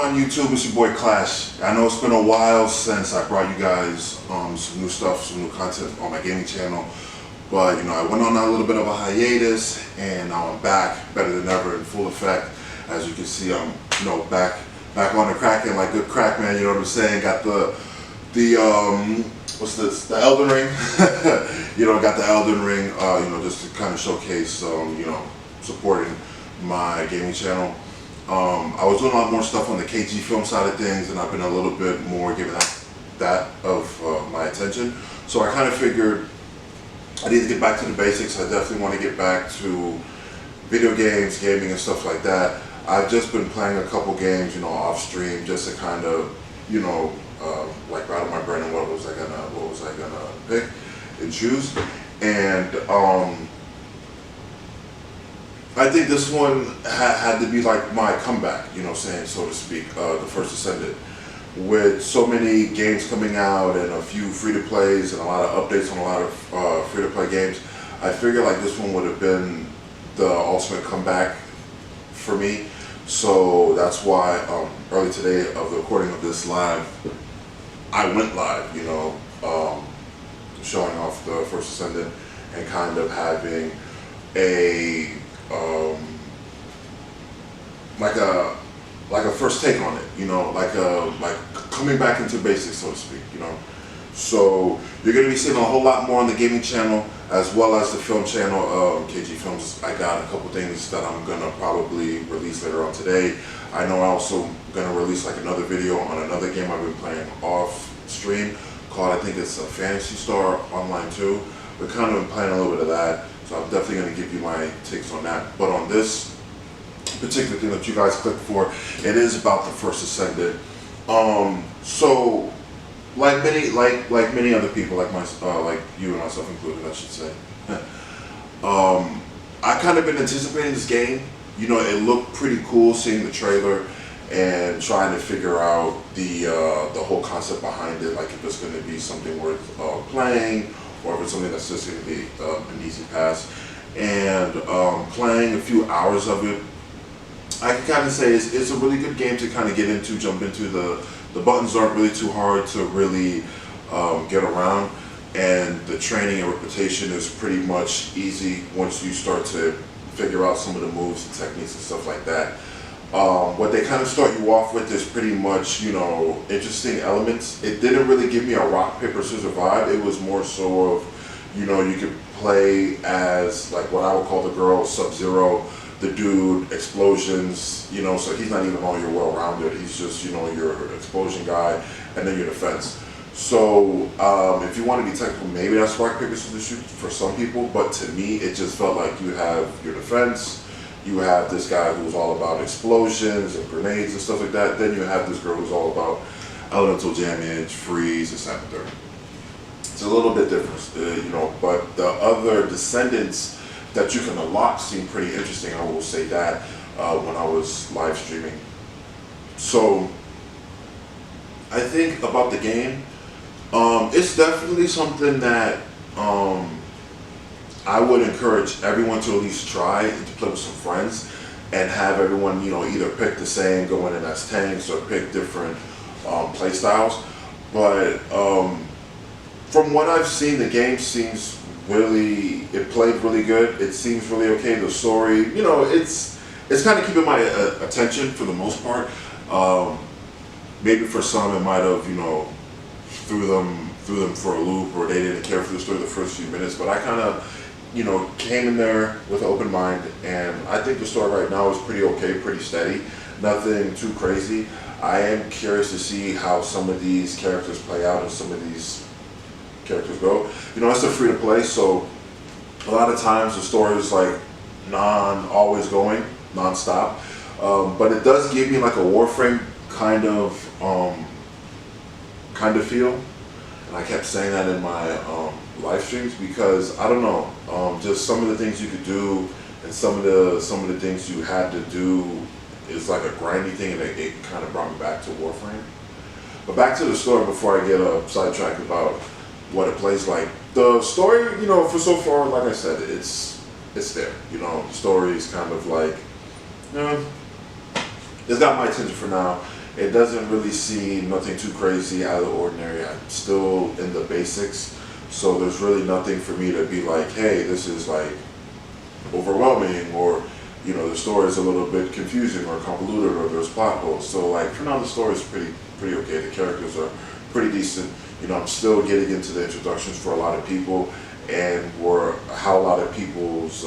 on YouTube? It's your boy Clash. I know it's been a while since I brought you guys some new stuff, some new content on my gaming channel. But I went on a little bit of a hiatus, and now I'm back, better than ever, in full effect. As you can see, I'm back on the cracking like good crack, man. You know what I'm saying? Got the what's this? The Elden Ring. Got the Elden Ring. Just to kind of showcase, supporting my gaming channel. I was doing a lot more stuff on the KG film side of things, and I've been a little bit more giving that of my attention. So I kind of figured I need to get back to the basics. I definitely want to get back to video games, gaming, and stuff like that. I've just been playing a couple games, off stream, just to kind of, like rattle my brain on what was I gonna pick and choose. And I think this one had to be like my comeback, so to speak, the First Descendant. With so many games coming out and a few free-to-plays and a lot of updates on a lot of free-to-play games, I figured like this one would have been the ultimate comeback for me. So that's why early today of the recording of this live, I went live, showing off the First Descendant and kind of having a like a first take on it, like coming back into basics, so to speak, So you're gonna be seeing a whole lot more on the gaming channel as well as the film channel, KG Films. I got a couple things that I'm gonna probably release later on today. I know I'm also gonna release like another video on another game I've been playing off stream called, I think it's a Fantasy Star Online 2. We're kind of been playing a little bit of that, so I'm definitely gonna give you my takes on that. But on this particular thing that you guys clicked for, it is about the First Descendant. So like many other people, like you and myself included, I should say, I kind of been anticipating this game. It looked pretty cool seeing the trailer and trying to figure out the whole concept behind it, like if it's going to be something worth playing, or if it's something that's just going to be an easy pass. And playing a few hours of it, I can kind of say it's a really good game to kind of get into, jump into. The buttons aren't really too hard to really get around, and the training and repetition is pretty much easy once you start to figure out some of the moves and techniques and stuff like that. What they kind of start you off with is pretty much, interesting elements. It didn't really give me a rock, paper, scissors vibe. It was more so of, you could play as like what I would call the girl, Sub-Zero, the dude, explosions, so he's not even all your well-rounded. He's just, your explosion guy, and then your defense. So if you want to be technical, maybe that's rock, paper, scissors shoot for some people, but to me, it just felt like you have your defense, you have this guy who's all about explosions and grenades and stuff like that, then you have this girl who's all about elemental damage, freeze, and snap and third. It's a little bit different, but the other descendants that you can unlock seem pretty interesting. I will say that when I was live streaming. So I think about the game, it's definitely something that I would encourage everyone to at least try and to play with some friends and have everyone, either pick the same, go in as tanks, or pick different play styles. But from what I've seen, the game seems it played really good. It seems really okay. The story, it's kind of keeping my attention for the most part. Maybe for some it might have, threw them for a loop, or they didn't care for the story the first few minutes. But I kind of, came in there with an open mind, and I think the story right now is pretty okay, pretty steady. Nothing too crazy. I am curious to see how some of these characters play out and some of these characters go. It's a free to play, so a lot of times the story is like always going, non-stop. But it does give me like a Warframe kind of feel. And I kept saying that in my live streams because I don't know, just some of the things you could do and some of the things you had to do is like a grindy thing, and it kind of brought me back to Warframe. But back to the story before I get sidetracked about what it plays like. The story, for so far, like I said, it's there. The story is kind of like, it's got my attention for now. it doesn't really seem nothing too crazy out of the ordinary. I'm still in the basics, so there's really nothing for me to be like, hey, this is like overwhelming, or the story is a little bit confusing or convoluted, or there's plot holes. So like for now, the story is pretty okay. The characters are pretty decent. I'm still getting into the introductions for a lot of people, and how a lot of people's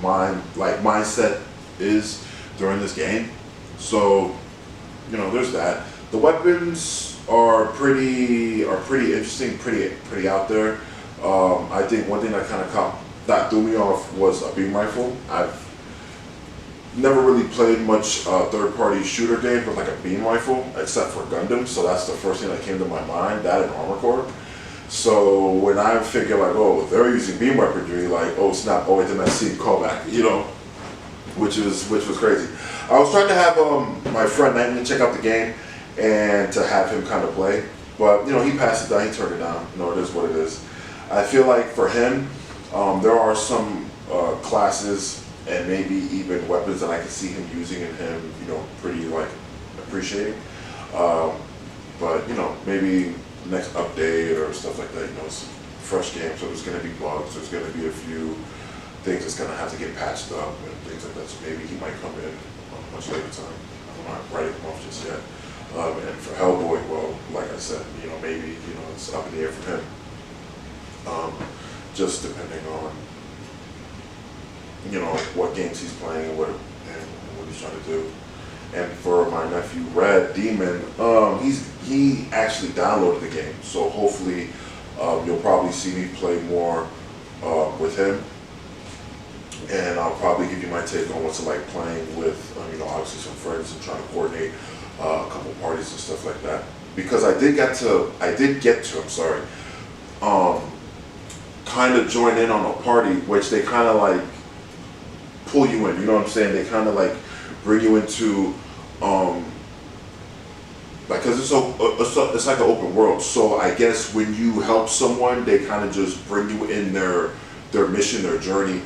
mindset is during this game. So there's that. The weapons are pretty interesting, pretty out there. I think one thing that threw me off was a beam rifle. I've never really played much third-party shooter games with like a beam rifle, except for Gundam. So that's the first thing that came to my mind. That and Armor Core. So when I figure like, oh, they're using beam weaponry, like, oh snap, oh wait, then I see callback, which was crazy. I was trying to have my friend Nightman check out the game and to have him kind of play, but he passed it down, he turned it down. It is what it is. I feel like for him, there are some classes and maybe even weapons that I can see him using and him, pretty like appreciating. But maybe next update or stuff like that. It's a fresh game, so there's going to be bugs. There's going to be a few things that's going to have to get patched up and things like that. So maybe he might come in a much later time. I'm not writing him off just yet. And for Hellboy, well, like I said, maybe it's up in the air for him. Just depending on what games he's playing and what he's trying to do. And for my nephew Red Demon, he actually downloaded the game, so hopefully you'll probably see me play more with him, and I'll probably give you my take on what's it like playing with obviously some friends and trying to coordinate a couple parties and stuff like that. Because I did get to kind of join in on a party, which they kind of like pull you in. You know what I'm saying? They kind of like bring you into because it's like an open world. So I guess when you help someone, they kind of just bring you in their mission, their journey,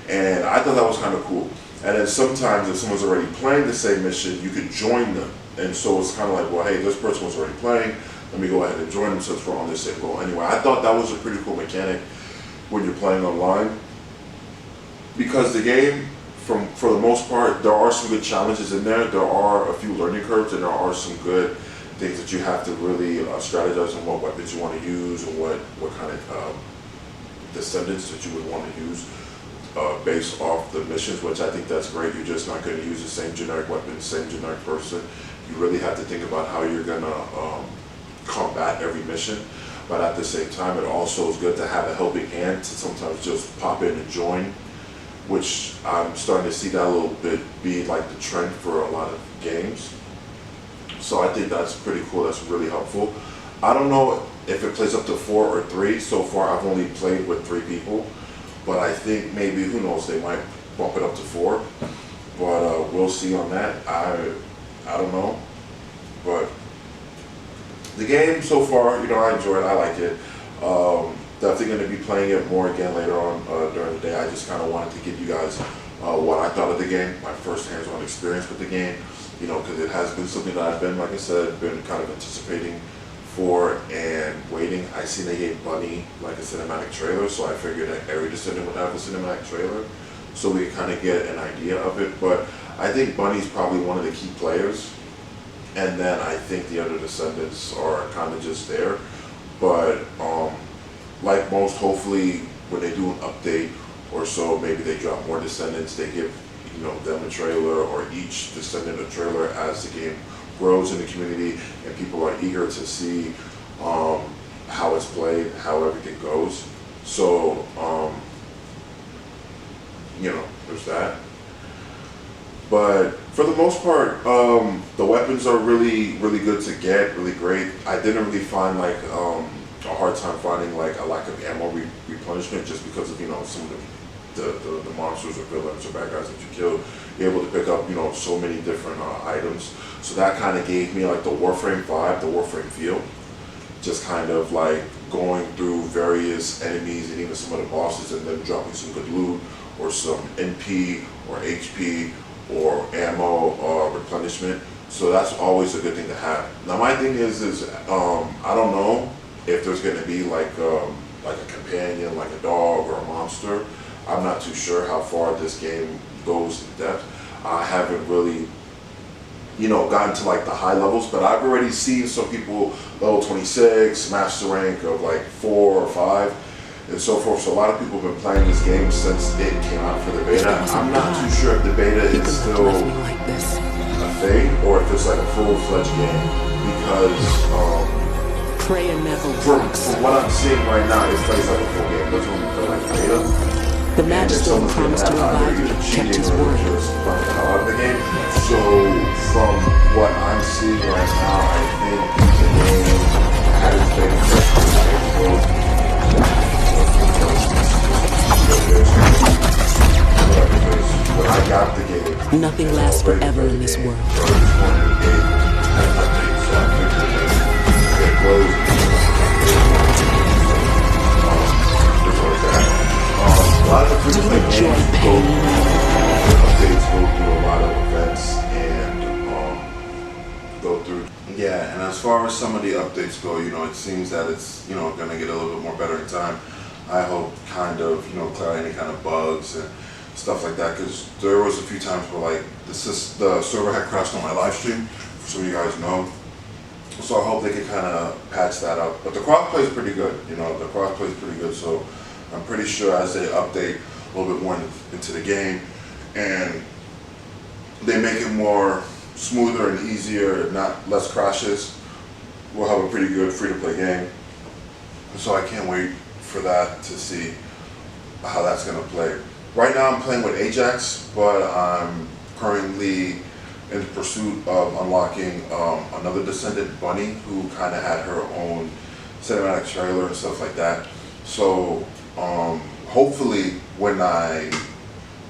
and I thought that was kind of cool. And then sometimes if someone's already playing the same mission, you could join them. And so it's kind of like, well, hey, this person was already playing. Let me go ahead and join them since we're on this same goal. Anyway, I thought that was a pretty cool mechanic when you're playing online, because the game, for the most part, there are some good challenges in there. There are a few learning curves, and there are some good things that you have to really strategize on what weapons you want to use and what kind of descendants that you would want to use based off the missions, which I think that's great. You're just not going to use the same generic weapon, same generic person. You really have to think about how you're going to combat every mission. But at the same time, it also is good to have a helping hand to sometimes just pop in and join, which I'm starting to see that a little bit be like the trend for a lot of games. So I think that's pretty cool. That's really helpful. I don't know if it plays up to 4 or 3. So far, I've only played with 3 people, but I think maybe, who knows, they might bump it up to 4. But we'll see on that. I don't know. But the game so far, I enjoy it. I like it. Definitely going to be playing it more again later on during the day. I just kind of wanted to give you guys what I thought of the game, my first hands-on experience with the game, because it has been something that I've been, like I said, been kind of anticipating for and waiting. I seen they gave Bunny like a cinematic trailer, so I figured that every Descendant would have a cinematic trailer, so we could kind of get an idea of it. But I think Bunny's probably one of the key players, and then I think the other Descendants are kind of just there. But like most, hopefully when they do an update or so, maybe they drop more Descendants, they give them a trailer, or each Descendant a trailer as the game grows in the community and people are eager to see how it's played, how everything goes. So there's that. But for the most part, the weapons are really good to get, really great. I didn't really find like a hard time finding like a lack of ammo replenishment, just because of some of the monsters or villains or bad guys that you kill. You're able to pick up so many different items. So that kind of gave me like the Warframe vibe, the Warframe feel. Just kind of like going through various enemies and even some of the bosses, and then dropping some good loot or some NP or HP or ammo replenishment. So that's always a good thing to have. Now my thing is I don't know if there's going to be like a companion, like a dog or a monster. I'm not too sure how far this game goes in depth. I haven't really, gotten to like the high levels, but I've already seen some people level 26, master rank of like 4 or 5, and so forth. So a lot of people have been playing this game since it came out for the beta. I'm not too sure if the beta is still a thing or if it's like a full-fledged game, because from what I'm seeing right now, it plays like a full game. It doesn't really feel like a beta. The Magister promised to revive me, kept his word. So from what I'm seeing right now, I think the game has been when I got the game, nothing lasts forever in this world. A lot of the free-to-play games updates go through a lot of events and go through. Yeah, and as far as some of the updates go, it seems that it's going to get a little bit more better in time. I hope kind of clear out any kind of bugs and stuff like that, because there was a few times where like the server had crashed on my live stream, for some of you guys know. So I hope they can kind of patch that up. But the crossplay is pretty good. The crossplay is pretty good. So I'm pretty sure as they update a little bit more into the game and they make it more smoother and easier, less crashes, we'll have a pretty good free-to-play game. So I can't wait for that to see how that's going to play. Right now I'm playing with Ajax, but I'm currently in pursuit of unlocking another Descendant, Bunny, who kind of had her own cinematic trailer and stuff like that. So hopefully when I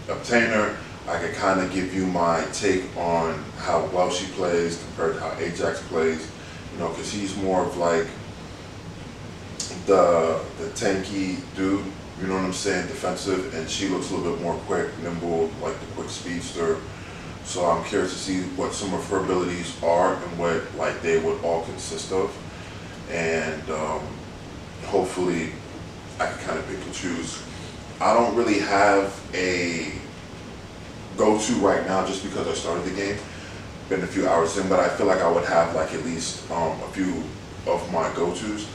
obtain her, I can kind of give you my take on how well she plays compared to how Ajax plays, because he's more of like the tanky dude, you know what I'm saying, defensive, and she looks a little bit more quick, nimble, like the quick speedster. So I'm curious to see what some of her abilities are and what like they would all consist of, and hopefully I can kind of pick and choose. I don't really have a go-to right now just because I started the game, been a few hours in, but I feel like I would have like at least a few of my go-tos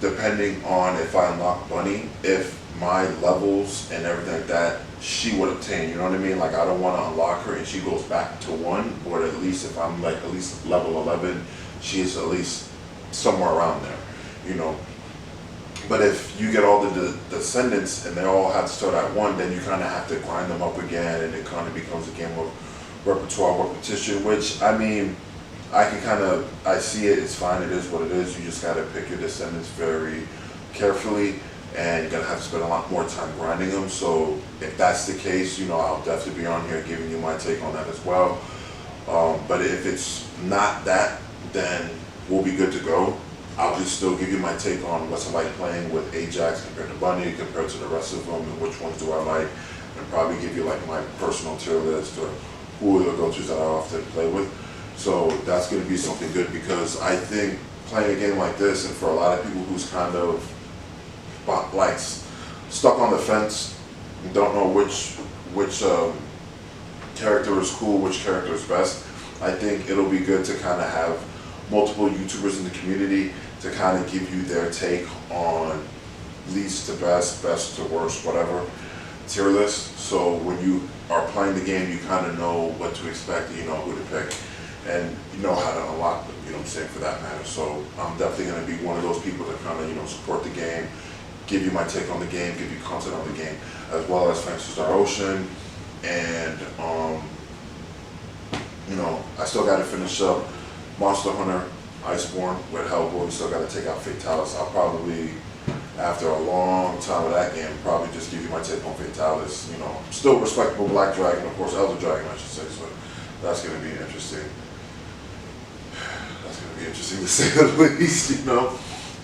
depending on if I unlock Bunny, if my levels and everything like that she would obtain, you know what I mean? Like I don't want to unlock her and she goes back to 1, or at least if I'm like at least level 11, she's at least somewhere around there, But if you get all the Descendants and they all have to start at 1, then you kind of have to grind them up again, and it kind of becomes a game of repertoire repetition, which, I mean, I see it, it's fine, it is what it is. You just got to pick your Descendants very carefully, and you're going to have to spend a lot more time grinding them. So if that's the case, I'll definitely be on here giving you my take on that as well. But if it's not that, then we'll be good to go. I'll just still give you my take on what's I like playing with Ajax compared to Bunny, compared to the rest of them, and which ones do I like, and probably give you like my personal tier list or who are the go-tos that I often play with. So that's going to be something good, because I think playing a game like this, and for a lot of people who's kind of like stuck on the fence, don't know which character is cool, which character is best, I think it'll be good to kind of have multiple YouTubers in the community to kind of give you their take on least to best, best to worst, whatever tier list. So when you are playing the game, you kind of know what to expect, and you know who to pick, and you know how to unlock them, you know what I'm saying, for that matter. So I'm definitely going to be one of those people that kind of, support the game, give you my take on the game, give you content on the game, as well as Fantasy Star Ocean, and I still got to finish up Monster Hunter Iceborne with Hellboy. Still got to take out Fatalis. I'll probably, after a long time of that game, probably just give you my take on Fatalis. Still respectable Black Dragon, of course, Elder Dragon, I should say. So that's going to be interesting. That's going to be interesting to say the least,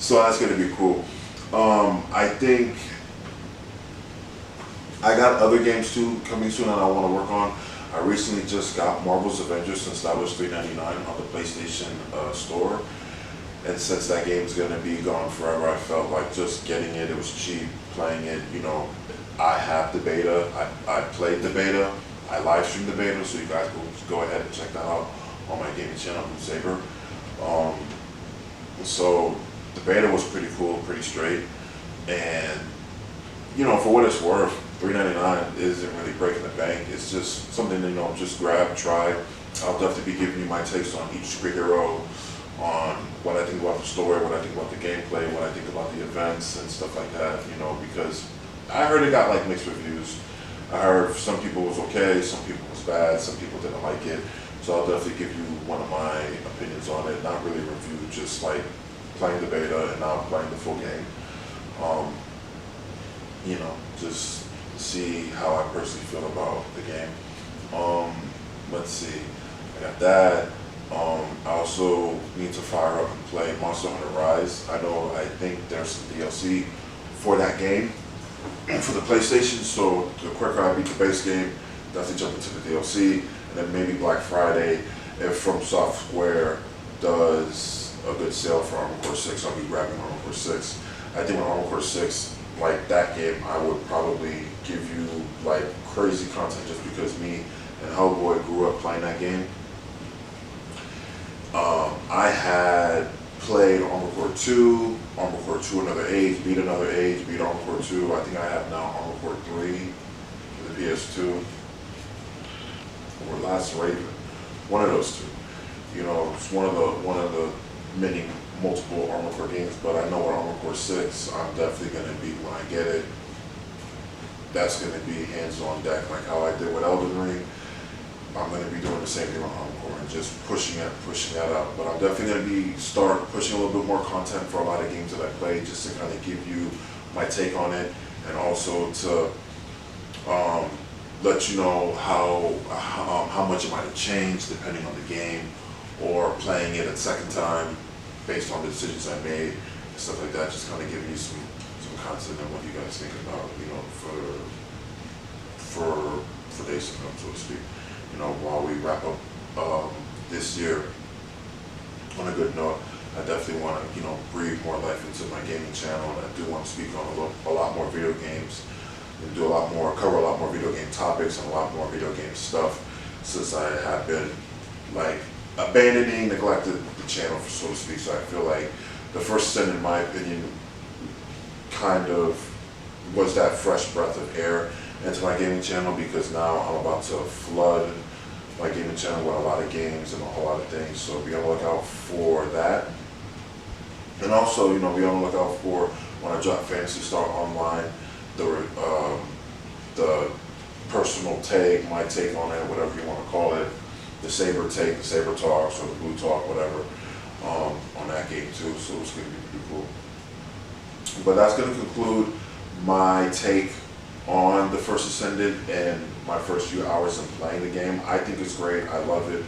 So that's going to be cool. I think I got other games too coming soon that I want to work on. I recently just got Marvel's Avengers since that was $3.99 on the PlayStation store. And since that game's gonna be gone forever, I felt like just getting it. It was cheap, playing it. You know, I have the beta. I played the beta. I live streamed the beta, so you guys go ahead and check that out on my gaming channel, Saber. So the beta was pretty cool, pretty straight, and you know, for what it's worth, $3.99 isn't really breaking the bank. It's just something that, you know, just grab, try. I'll definitely be giving you my takes on each superhero, on what I think about the story, what I think about the gameplay, what I think about the events and stuff like that, you know, because I heard it got like mixed reviews. I heard some people was okay, some people was bad, some people didn't like it. So I'll definitely give you one of my opinions on it, not really a review, just like playing the beta and now playing the full game. You know, just see how I personally feel about the game. Let's see, I got that. I also need to fire up and play Monster Hunter Rise. I think there's some DLC for that game for the PlayStation, so the quicker I beat the base game, definitely jump into the DLC, and then maybe Black Friday, if From Software does a good sale for Armored Core 6, I'll be grabbing Armored Core 6. I think with Armored Core 6, like that game, I would probably give you like crazy content just because me and Hellboy grew up playing that game. I had played Armored Core 2, Armored Core 2 Another Age, beat Another Age, beat Armored Core 2. I think I have now Armored Core 3 for the PS2. Or Last Raven. One of those two. You know, it's one of the many multiple Armored Core games, but I know with Armored Core 6, I'm definitely going to be, when I get it, that's going to be hands on deck, like how I did with Elden Ring. I'm going to be doing the same thing on Armored Core and just pushing that out. But I'm definitely going to start pushing a little bit more content for a lot of games that I play, just to kind of give you my take on it, and also to let you know how much it might have changed depending on the game, or playing it a second time based on the decisions I made and stuff like that. Just kind of giving you some content on what you guys think about, you know, for days to come, so to speak. You know, while we wrap up this year on a good note, I definitely want to, you know, breathe more life into my gaming channel, and I do want to speak on a lot more video games, and cover a lot more video game topics and a lot more video game stuff, since I have been like neglected the channel, so to speak. So I feel like the First Descendant, in my opinion, kind of was that fresh breath of air into my gaming channel, because now I'm about to flood my gaming channel with a lot of games and a whole lot of things. So be on the lookout for that. And also, you know, be on the lookout for when I drop Phantasy Star Online, the personal take, my take on it, whatever you want to call it, the Saber take, the Saber talks, or the Blue talk, whatever, on that game too. So it's going to be pretty cool. But that's going to conclude my take on the First Descendant and my first few hours of playing the game. I think it's great. I love it.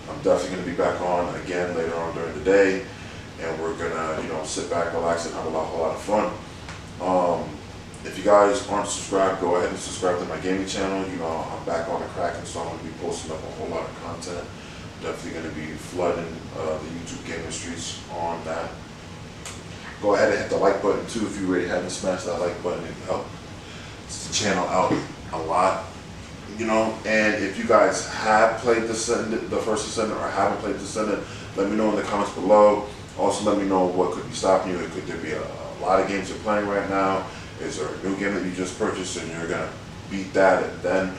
I'm definitely going to be back on again later on during the day, and we're going to, you know, sit back, relax, and have a whole lot of fun. If you guys aren't subscribed, go ahead and subscribe to my gaming channel. You know, I'm back on the crack, and so I'm going to be posting up a whole lot of content. Definitely going to be flooding the YouTube gaming streets on that. Go ahead and hit the like button too if you already haven't smashed that like button. It helps the channel out a lot, you know. And if you guys have played the First Descendant, or haven't played Descendant, let me know in the comments below. Also, let me know what could be stopping you. Could there be a lot of games you're playing right now? Is there a new game that you just purchased and you're gonna beat that and then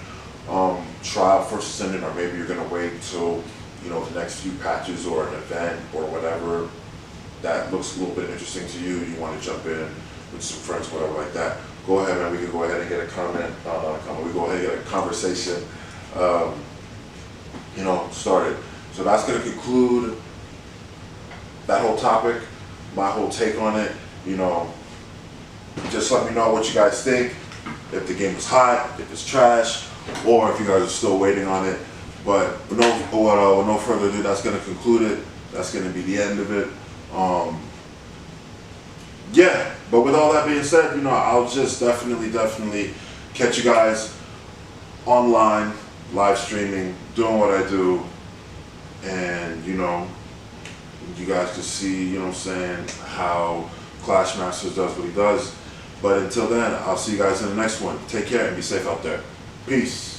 try out First Descendant, or maybe you're gonna wait till, you know, the next few patches or an event or whatever that looks a little bit interesting to you? You want to jump in with some friends, whatever like that. Go ahead, man. We can go ahead and get a comment. We go ahead and get a conversation, you know, started. So that's going to conclude that whole topic, my whole take on it. You know, just let me know what you guys think. If the game is hot, if it's trash, or if you guys are still waiting on it. But with no further ado, that's going to conclude it. That's going to be the end of it. Yeah, but with all that being said, you know, I'll just definitely catch you guys online live streaming, doing what I do, and you know, you guys can see, you know what I'm saying, how Clash Masters does what he does. But until then, I'll see you guys in the next one. Take care and be safe out there. Peace.